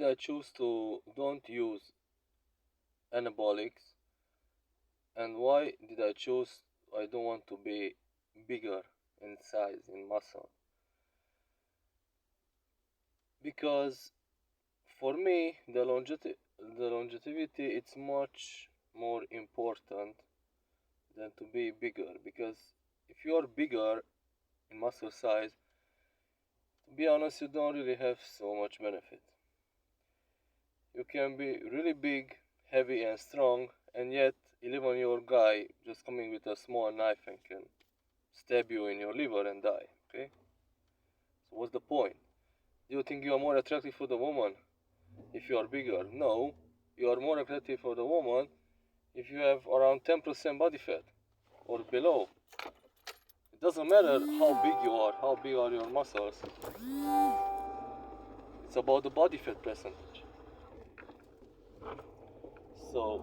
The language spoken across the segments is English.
I choose to don't use anabolics, and why did I choose I don't want to be bigger in size, in muscle? Because for me, the longevity it's much more important than to be bigger. Because if you're bigger in muscle size, to be honest, you don't really have so much benefit. You can be really big, heavy, and strong, and yet 11-year-old guy just coming with a small knife and can stab you in your liver and die. Okay? So what's the point? Do you think you are more attractive for the woman if you are bigger? No, you are more attractive for the woman if you have around 10% body fat or below. It doesn't matter how big you are, how big are your muscles. It's about the body fat percentage. So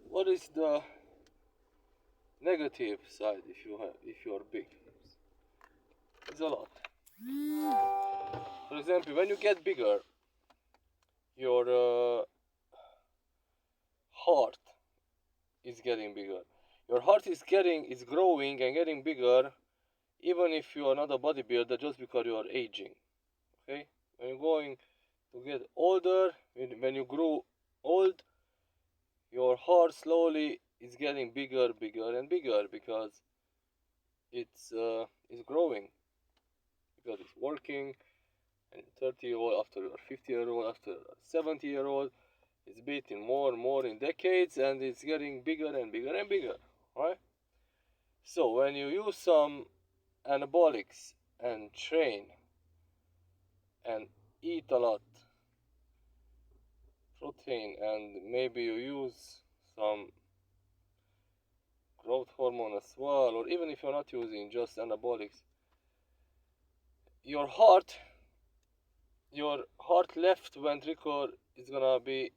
what is the negative side if you are big? It's a lot. For example, when you get bigger, your heart is getting bigger. Your heart is growing and getting bigger, even if you are not a bodybuilder, just because you are aging. Okay, when you're going to get older, when you grow old, your heart slowly is getting bigger, bigger, and bigger because it's growing, because it's working. And 30-year-old, after you're 50-year-old, after 70-year-old, it's beating more and more in decades, and it's getting bigger and bigger and bigger, right? So when you use some anabolics and train and eat a lot protein, and maybe you use some growth hormone as well, or even if you're not using just anabolics, your heart left ventricle is gonna be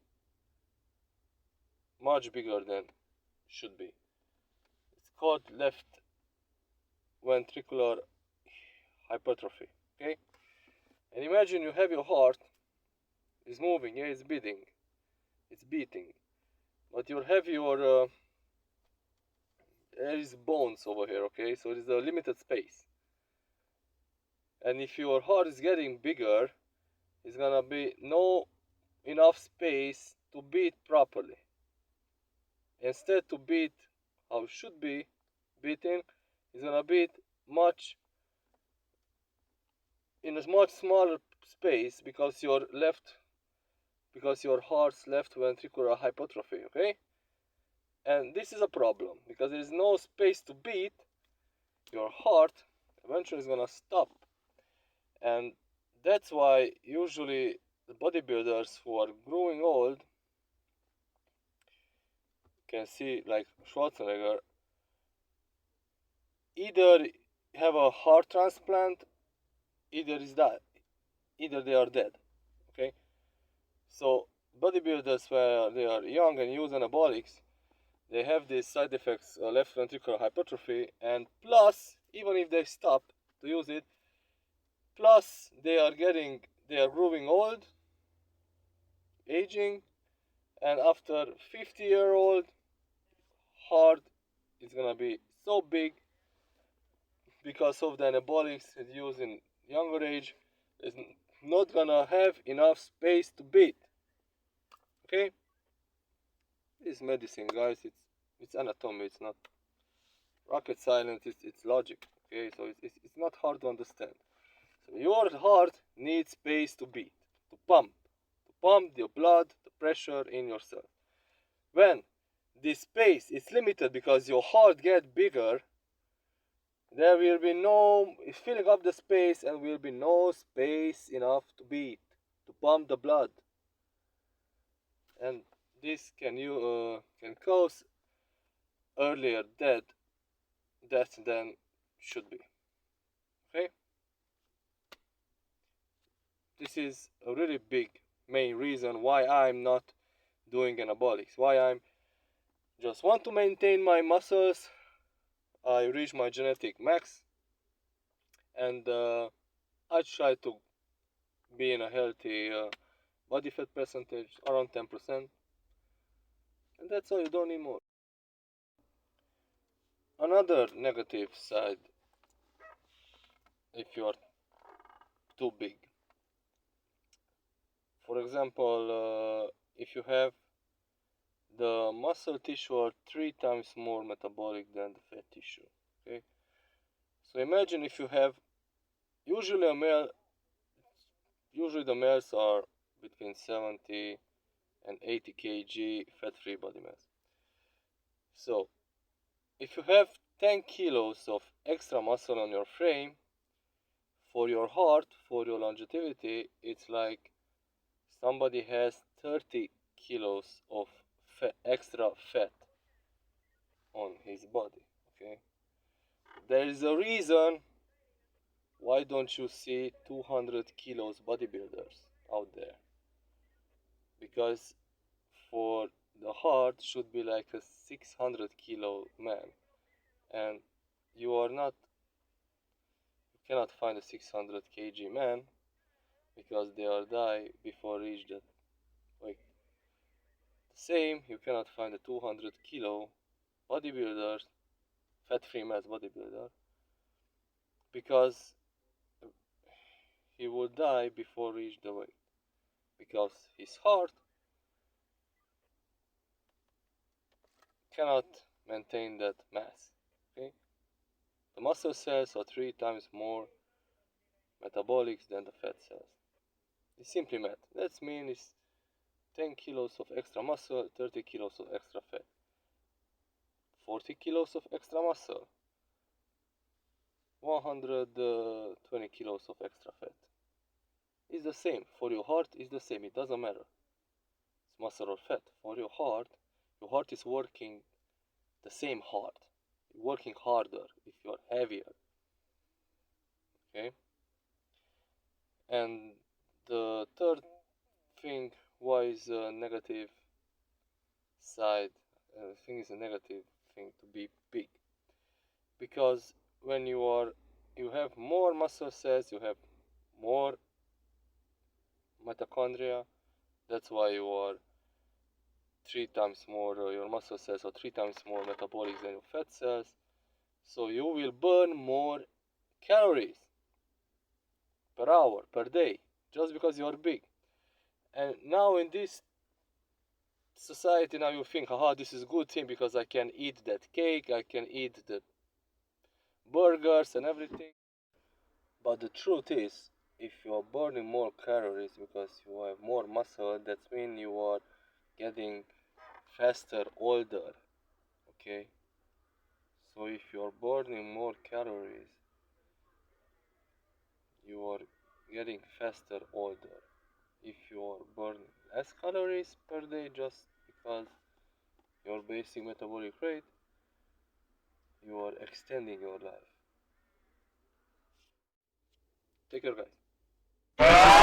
much bigger than should be. It's called left ventricular hypertrophy. Okay, and imagine you have your heart is moving, yeah, it's beating, but you have your there is bones over here. Okay, so it is a limited space, and if your heart is getting bigger, it's gonna be no enough space to beat properly. Instead to beat how it should be beating, it's gonna beat much in a much smaller space because your heart's left ventricular hypertrophy. Okay, and this is a problem because there is no space to beat. Your heart eventually is gonna stop, and that's why usually the bodybuilders who are growing old, can see like Schwarzenegger, either have a heart transplant, either they are dead. Okay, so bodybuilders where they are young and use anabolics, they have these side effects, left ventricular hypertrophy, and plus, even if they stop to use it, plus they are growing old, aging, and after 50-year-old, heart is gonna be so big because of the anabolics it used in younger age, is not gonna have enough space to beat. Okay, this is medicine, guys. It's anatomy. It's not rocket science. It's logic. Okay, so it's not hard to understand. So your heart needs space to beat, to pump the blood, the pressure in your cells. When this space is limited because your heart gets bigger, there will be no filling up the space, and will be no space enough to beat, to pump the blood, and this can cause earlier death than should be. Okay, this is a really big main reason why I'm not doing anabolics, why I'm just want to maintain my muscles. I reach my genetic max, and I try to be in a healthy body fat percentage around 10%, and that's all. You don't need more. Another negative side, if you are too big, for example, if you have the muscle tissue are 3 times more metabolic than the fat tissue. Okay, so imagine if you have usually usually the males are between 70 and 80 kg fat-free body mass. So if you have 10 kilos of extra muscle on your frame, for your heart, for your longevity, it's like somebody has 30 kilos of extra fat on his body. Okay, there is a reason why don't you see 200 kilos bodybuilders out there, because for the heart should be like a 600 kilo man, and you are not, you cannot find a 600 kg man because they will die before reach that weight. The same, you cannot find a 200 kilo bodybuilder, fat-free mass bodybuilder, because he will die before reach the weight, because his heart cannot maintain that mass. Okay, the muscle cells are 3 times more metabolic than the fat cells. It's simply math. That means it's 10 kilos of extra muscle, 30 kilos of extra fat, 40 kilos of extra muscle, 120 kilos of extra fat. It's the same. For your heart, it's the same. It doesn't matter. It's muscle or fat. For your heart is working the same hard. You're working harder if you're heavier. Okay? And the third thing why is a negative side, I think it's a negative thing to be big, because when you have more muscle cells, you have more mitochondria. That's why you are 3 times more, your muscle cells are 3 times more metabolic than your fat cells, so you will burn more calories per hour, per day, just because you are big. And now in this society, now you think, haha, this is a good thing because I can eat that cake, I can eat the burgers and everything. But the truth is, if you are burning more calories because you have more muscle, that means you are getting faster older. Okay, so if you are burning more calories, you are getting faster older. If you are burning less calories per day just because your basic metabolic rate, you are extending your life. Take care, guys.